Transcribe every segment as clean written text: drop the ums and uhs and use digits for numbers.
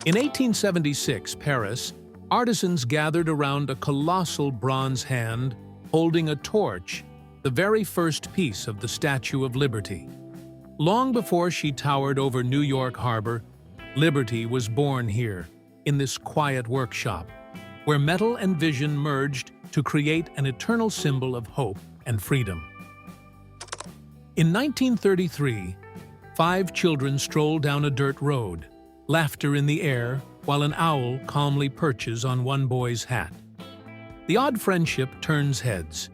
In 1876, Paris, artisans gathered around a colossal bronze hand holding a torch, the very first piece of the Statue of Liberty. Long before she towered over New York Harbor, liberty was born here, in this quiet workshop, where metal and vision merged to create an eternal symbol of hope and freedom. In 1933, 5 children stroll down a dirt road, laughter in the air, while an owl calmly perches on one boy's hat. The odd friendship turns heads,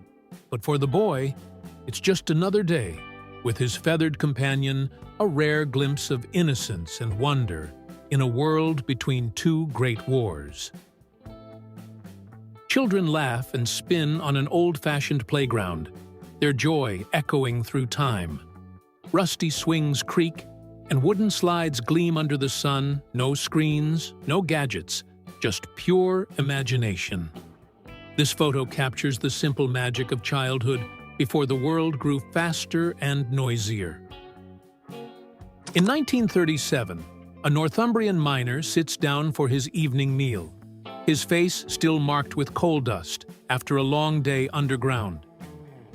but for the boy, it's just another day, with his feathered companion, a rare glimpse of innocence and wonder in a world between 2 great wars. Children laugh and spin on an old-fashioned playground, their joy echoing through time. Rusty swings creak, and wooden slides gleam under the sun. No screens, no gadgets, just pure imagination. This photo captures the simple magic of childhood before the world grew faster and noisier. In 1937, a Northumbrian miner sits down for his evening meal, his face still marked with coal dust after a long day underground.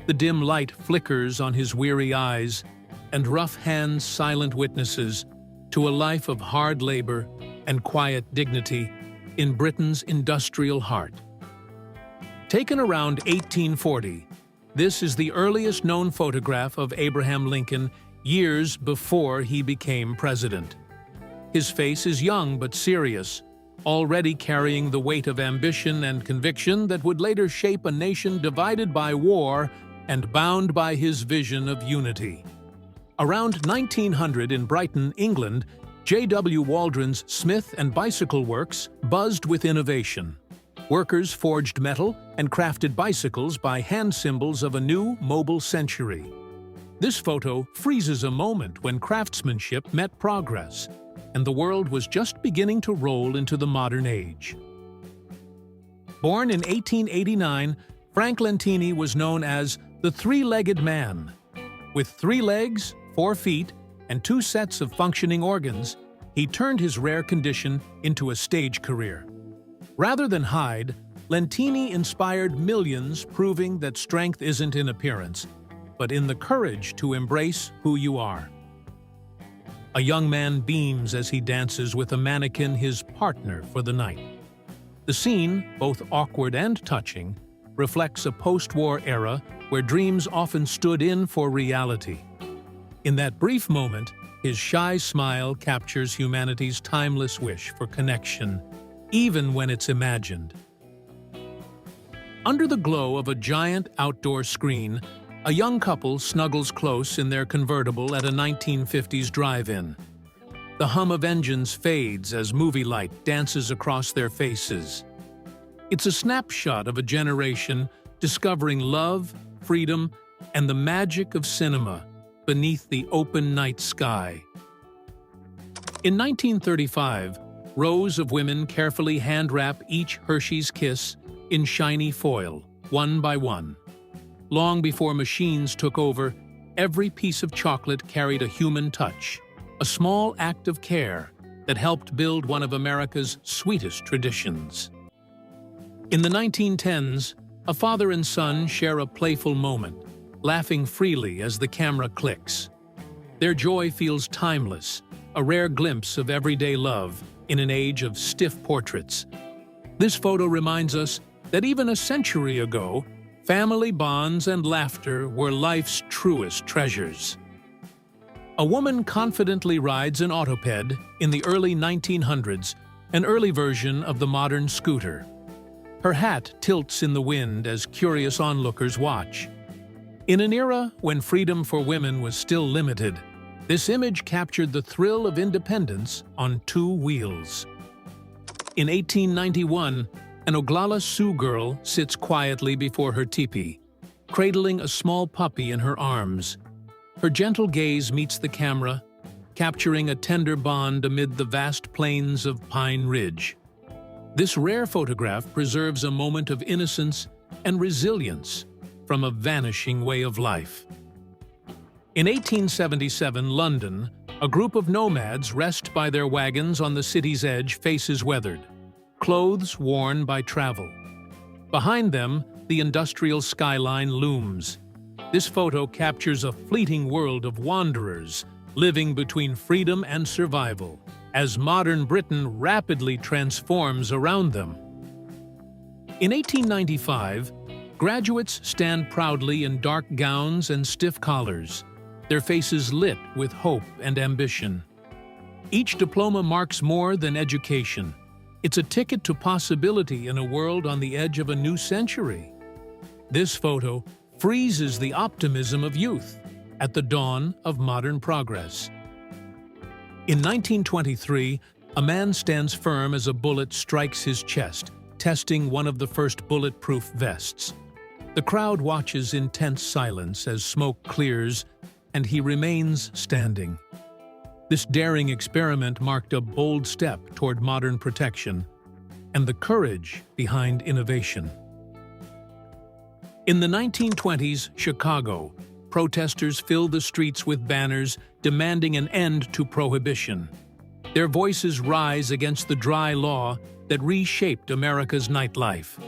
The dim light flickers on his weary eyes, and rough hands silent witnesses to a life of hard labor and quiet dignity in Britain's industrial heart. Taken around 1840, this is the earliest known photograph of Abraham Lincoln years before he became president. His face is young but serious, already carrying the weight of ambition and conviction that would later shape a nation divided by war and bound by his vision of unity. Around 1900 in Brighton, England, J.W. Waldron's Smith and Bicycle Works buzzed with innovation. Workers forged metal and crafted bicycles by hand symbols of a new mobile century. This photo freezes a moment when craftsmanship met progress, and the world was just beginning to roll into the modern age. Born in 1889, Frank Lentini was known as the three-legged man. With 3 legs, 4 feet, and 2 sets of functioning organs, he turned his rare condition into a stage career. Rather than hide, Lentini inspired millions, proving that strength isn't in appearance, but in the courage to embrace who you are. A young man beams as he dances with a mannequin, his partner for the night. The scene, both awkward and touching, reflects a post-war era where dreams often stood in for reality. In that brief moment, his shy smile captures humanity's timeless wish for connection, even when it's imagined. Under the glow of a giant outdoor screen, a young couple snuggles close in their convertible at a 1950s drive-in. The hum of engines fades as movie light dances across their faces. It's a snapshot of a generation discovering love, freedom, and the magic of cinema beneath the open night sky. In 1935, rows of women carefully hand-wrap each Hershey's Kiss in shiny foil, one by one. Long before machines took over, every piece of chocolate carried a human touch, a small act of care that helped build one of America's sweetest traditions. In the 1910s, a father and son share a playful moment, laughing freely as the camera clicks. Their joy feels timeless, a rare glimpse of everyday love in an age of stiff portraits. This photo reminds us that even a century ago, family bonds and laughter were life's truest treasures. A woman confidently rides an autoped in the early 1900s, an early version of the modern scooter. Her hat tilts in the wind as curious onlookers watch. In an era when freedom for women was still limited, this image captured the thrill of independence on 2 wheels. In 1891, an Oglala Sioux girl sits quietly before her teepee, cradling a small puppy in her arms. Her gentle gaze meets the camera, capturing a tender bond amid the vast plains of Pine Ridge. This rare photograph preserves a moment of innocence and resilience from a vanishing way of life. In 1877, London, A group of nomads rest by their wagons on the city's edge, faces weathered, clothes worn by travel. Behind them, the industrial skyline looms. This photo captures a fleeting world of wanderers living between freedom and survival, as modern Britain rapidly transforms around them. In 1895, graduates stand proudly in dark gowns and stiff collars, their faces lit with hope and ambition. Each diploma marks more than education. It's a ticket to possibility in a world on the edge of a new century. This photo freezes the optimism of youth at the dawn of modern progress. In 1923, a man stands firm as a bullet strikes his chest, testing one of the first bulletproof vests. The crowd watches in tense silence as smoke clears, and he remains standing. This daring experiment marked a bold step toward modern protection and the courage behind innovation. In the 1920s, Chicago, protesters filled the streets with banners demanding an end to prohibition. Their voices rise against the dry law that reshaped America's nightlife.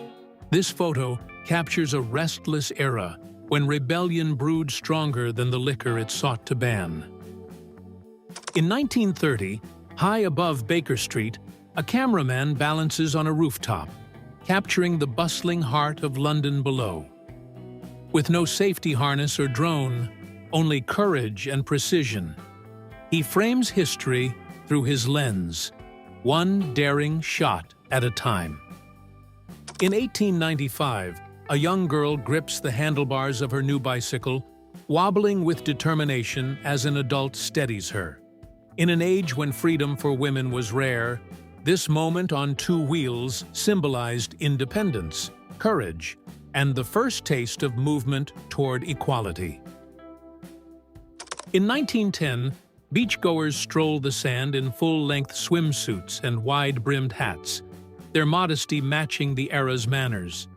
This photo captures a restless era when rebellion brewed stronger than the liquor it sought to ban. In 1930, high above Baker Street, a cameraman balances on a rooftop, capturing the bustling heart of London below. With no safety harness or drone, only courage and precision, he frames history through his lens, one daring shot at a time. In 1895, a young girl grips the handlebars of her new bicycle, wobbling with determination as an adult steadies her. In an age when freedom for women was rare, this moment on two wheels symbolized independence, courage, and the first taste of movement toward equality. In 1910, beachgoers stroll the sand in full-length swimsuits and wide-brimmed hats, their modesty matching the era's manners.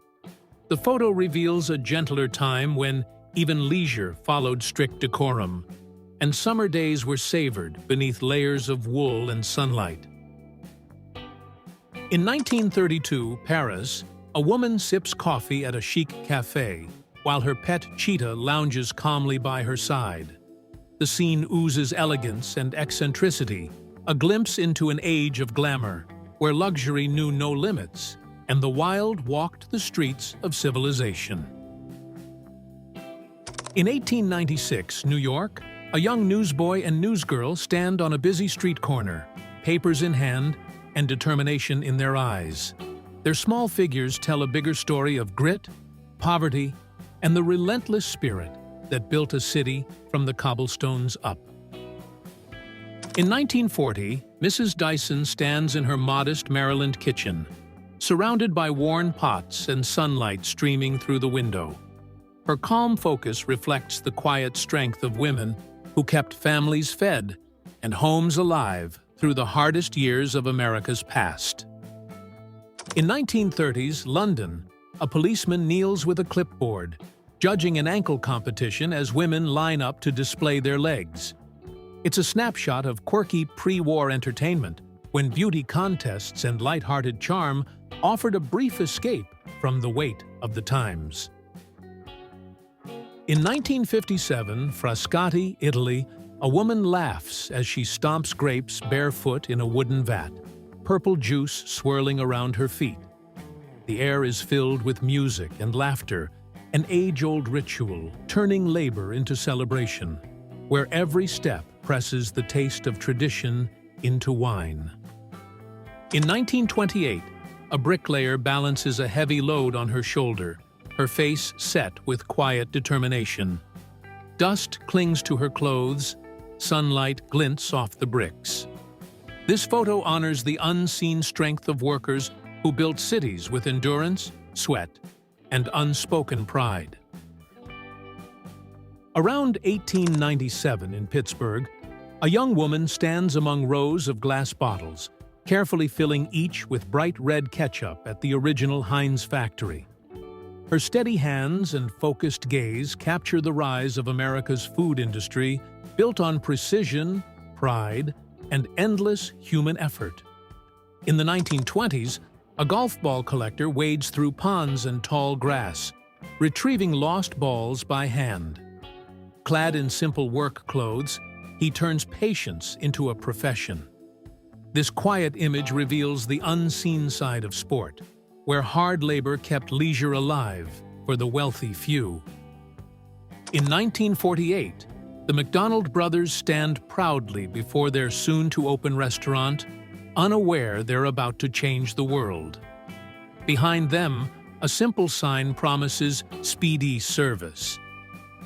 The photo reveals a gentler time when even leisure followed strict decorum, and summer days were savored beneath layers of wool and sunlight. In 1932, Paris, a woman sips coffee at a chic cafe, while her pet cheetah lounges calmly by her side. The scene oozes elegance and eccentricity, a glimpse into an age of glamour, where luxury knew no limits, and the wild walked the streets of civilization. In 1896, New York, a young newsboy and newsgirl stand on a busy street corner, papers in hand and determination in their eyes. Their small figures tell a bigger story of grit, poverty, and the relentless spirit that built a city from the cobblestones up. In 1940, Mrs. Dyson stands in her modest Maryland kitchen, surrounded by worn pots and sunlight streaming through the window. Her calm focus reflects the quiet strength of women who kept families fed and homes alive through the hardest years of America's past. In 1930s London, a policeman kneels with a clipboard, judging an ankle competition as women line up to display their legs. It's a snapshot of quirky pre-war entertainment when beauty contests and light-hearted charm offered a brief escape from the weight of the times. In 1957, Frascati, Italy, a woman laughs as she stomps grapes barefoot in a wooden vat, purple juice swirling around her feet. The air is filled with music and laughter, an age-old ritual turning labor into celebration, where every step presses the taste of tradition into wine. In 1928, a bricklayer balances a heavy load on her shoulder, her face set with quiet determination. Dust clings to her clothes, sunlight glints off the bricks. This photo honors the unseen strength of workers who built cities with endurance, sweat, and unspoken pride. Around 1897 in Pittsburgh, a young woman stands among rows of glass bottles, carefully filling each with bright red ketchup at the original Heinz factory. Her steady hands and focused gaze capture the rise of America's food industry, built on precision, pride, and endless human effort. In the 1920s, a golf ball collector wades through ponds and tall grass, retrieving lost balls by hand. Clad in simple work clothes, he turns patience into a profession. This quiet image reveals the unseen side of sport, where hard labor kept leisure alive for the wealthy few. In 1948, the McDonald brothers stand proudly before their soon-to-open restaurant, unaware they're about to change the world. Behind them, a simple sign promises speedy service.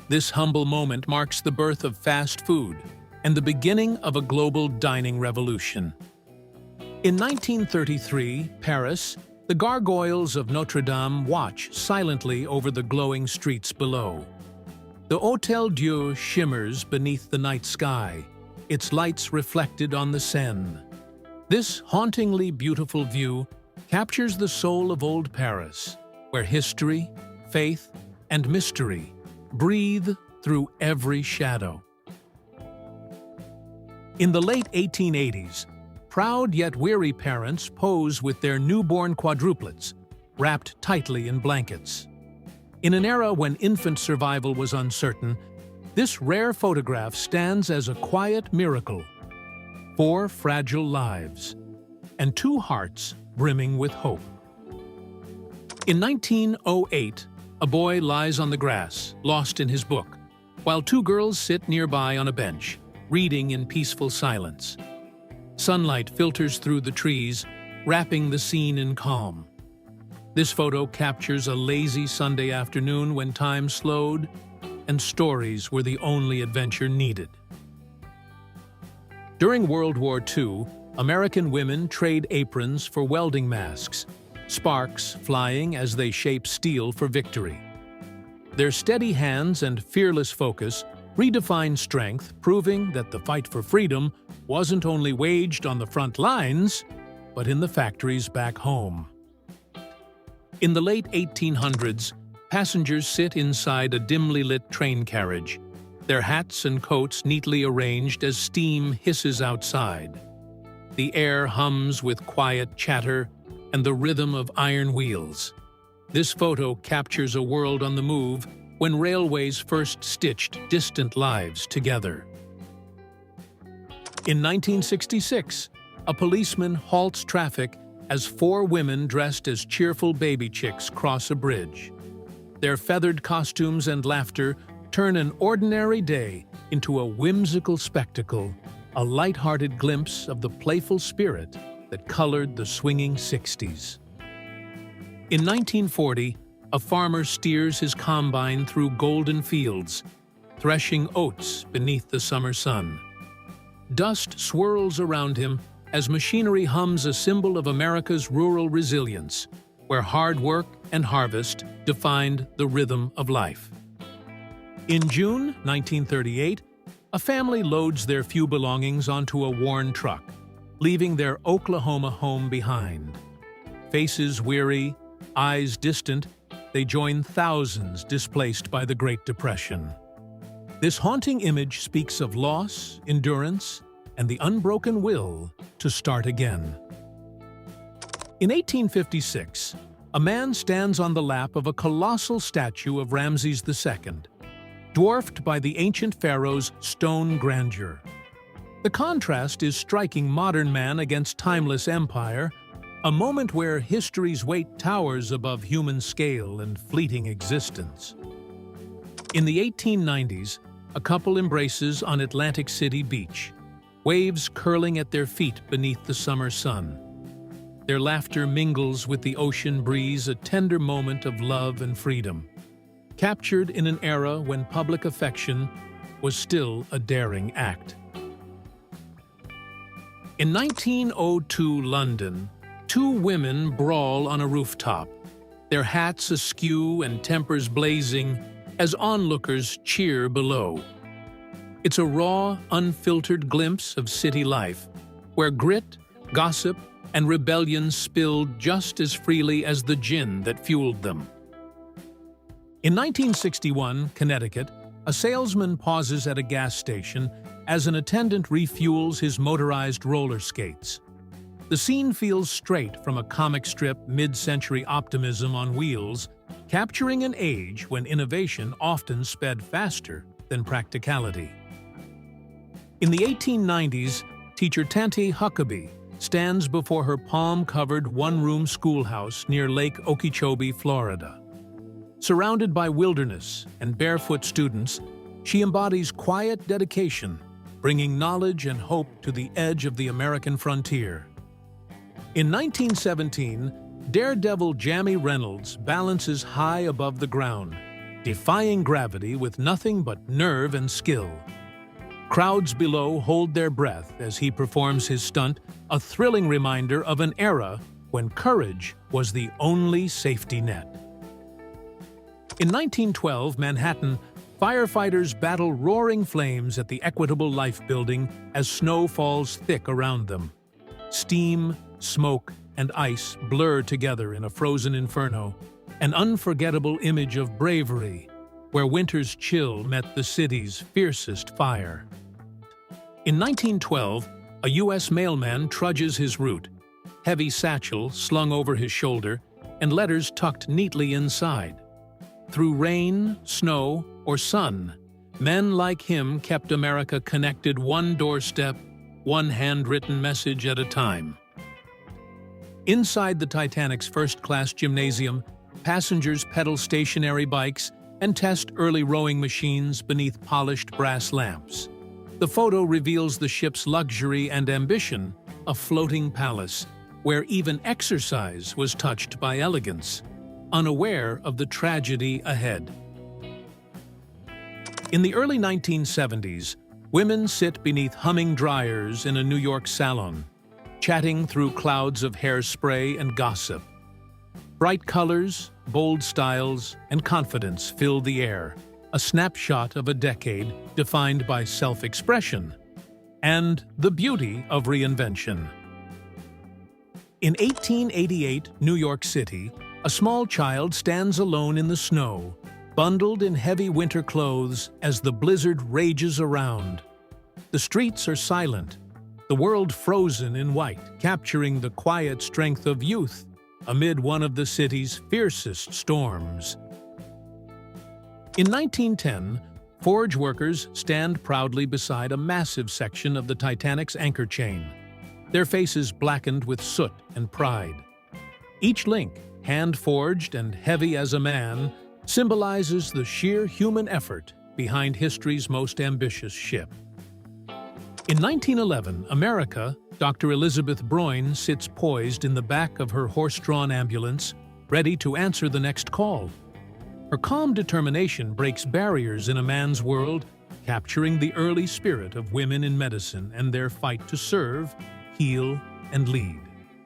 This humble moment marks the birth of fast food and the beginning of a global dining revolution. In 1933, Paris, the gargoyles of Notre Dame watch silently over the glowing streets below. The Hôtel Dieu shimmers beneath the night sky, its lights reflected on the Seine. This hauntingly beautiful view captures the soul of old Paris, where history, faith, and mystery breathe through every shadow. In the late 1880s, proud yet weary parents pose with their newborn quadruplets, wrapped tightly in blankets. In an era when infant survival was uncertain, this rare photograph stands as a quiet miracle. 4 fragile lives, and 2 hearts brimming with hope. In 1908, a boy lies on the grass, lost in his book, while 2 girls sit nearby on a bench, reading in peaceful silence. Sunlight filters through the trees, wrapping the scene in calm. This photo captures a lazy Sunday afternoon when time slowed and stories were the only adventure needed. During World War II, American women trade aprons for welding masks, sparks flying as they shape steel for victory. Their steady hands and fearless focus redefine strength, proving that the fight for freedom wasn't only waged on the front lines, but in the factories back home. In the late 1800s, passengers sit inside a dimly lit train carriage, their hats and coats neatly arranged as steam hisses outside. The air hums with quiet chatter and the rhythm of iron wheels. This photo captures a world on the move when railways first stitched distant lives together. In 1966, a policeman halts traffic as 4 women dressed as cheerful baby chicks cross a bridge. Their feathered costumes and laughter turn an ordinary day into a whimsical spectacle, a light-hearted glimpse of the playful spirit that colored the swinging 60s. In 1940, a farmer steers his combine through golden fields, threshing oats beneath the summer sun. Dust swirls around him as machinery hums, a symbol of America's rural resilience, where hard work and harvest defined the rhythm of life. In June 1938, a family loads their few belongings onto a worn truck, leaving their Oklahoma home behind. Faces weary, eyes distant, they join thousands displaced by the Great Depression. This haunting image speaks of loss, endurance, and the unbroken will to start again. In 1856, a man stands on the lap of a colossal statue of Ramses II, dwarfed by the ancient pharaoh's stone grandeur. The contrast is striking modern man against timeless empire, a moment where history's weight towers above human scale and fleeting existence. In the 1890s, a couple embraces on Atlantic City Beach, waves curling at their feet beneath the summer sun. Their laughter mingles with the ocean breeze, a tender moment of love and freedom, captured in an era when public affection was still a daring act. In 1902 London, 2 women brawl on a rooftop, their hats askew and tempers blazing as onlookers cheer below. It's a raw, unfiltered glimpse of city life, where grit, gossip, and rebellion spilled just as freely as the gin that fueled them. In 1961, Connecticut, A salesman pauses at a gas station as an attendant refuels his motorized roller skates. The scene feels straight from a comic strip mid-century optimism on wheels, capturing an age when innovation often sped faster than practicality. In the 1890s, teacher Tanti Huckabee stands before her palm-covered one-room schoolhouse near Lake Okeechobee, Florida. Surrounded by wilderness and barefoot students, she embodies quiet dedication, bringing knowledge and hope to the edge of the American frontier. In 1917, daredevil Jamie Reynolds balances high above the ground, defying gravity with nothing but nerve and skill. Crowds below hold their breath as he performs his stunt, a thrilling reminder of an era when courage was the only safety net. In 1912, Manhattan, firefighters battle roaring flames at the Equitable Life Building as snow falls thick around them. Steam, smoke, and ice blur together in a frozen inferno, an unforgettable image of bravery, where winter's chill met the city's fiercest fire. In 1912, a U.S. mailman trudges his route, heavy satchel slung over his shoulder and letters tucked neatly inside. Through rain, snow, or sun, men like him kept America connected one doorstep, one handwritten message at a time. Inside the Titanic's first-class gymnasium, passengers pedal stationary bikes and test early rowing machines beneath polished brass lamps. The photo reveals the ship's luxury and ambition, a floating palace, where even exercise was touched by elegance, unaware of the tragedy ahead. In the early 1970s, women sit beneath humming dryers in a New York salon, chatting through clouds of hairspray and gossip. Bright colors, bold styles, and confidence fill the air, a snapshot of a decade defined by self-expression and the beauty of reinvention. In 1888, New York City, a small child stands alone in the snow, bundled in heavy winter clothes as the blizzard rages around. The streets are silent, the world frozen in white, capturing the quiet strength of youth amid one of the city's fiercest storms. In 1910, forge workers stand proudly beside a massive section of the Titanic's anchor chain, their faces blackened with soot and pride. Each link, hand-forged and heavy as a man, symbolizes the sheer human effort behind history's most ambitious ship. In 1911, America, Dr. Elizabeth Broyne sits poised in the back of her horse-drawn ambulance, ready to answer the next call. Her calm determination breaks barriers in a man's world, capturing the early spirit of women in medicine and their fight to serve, heal, and lead.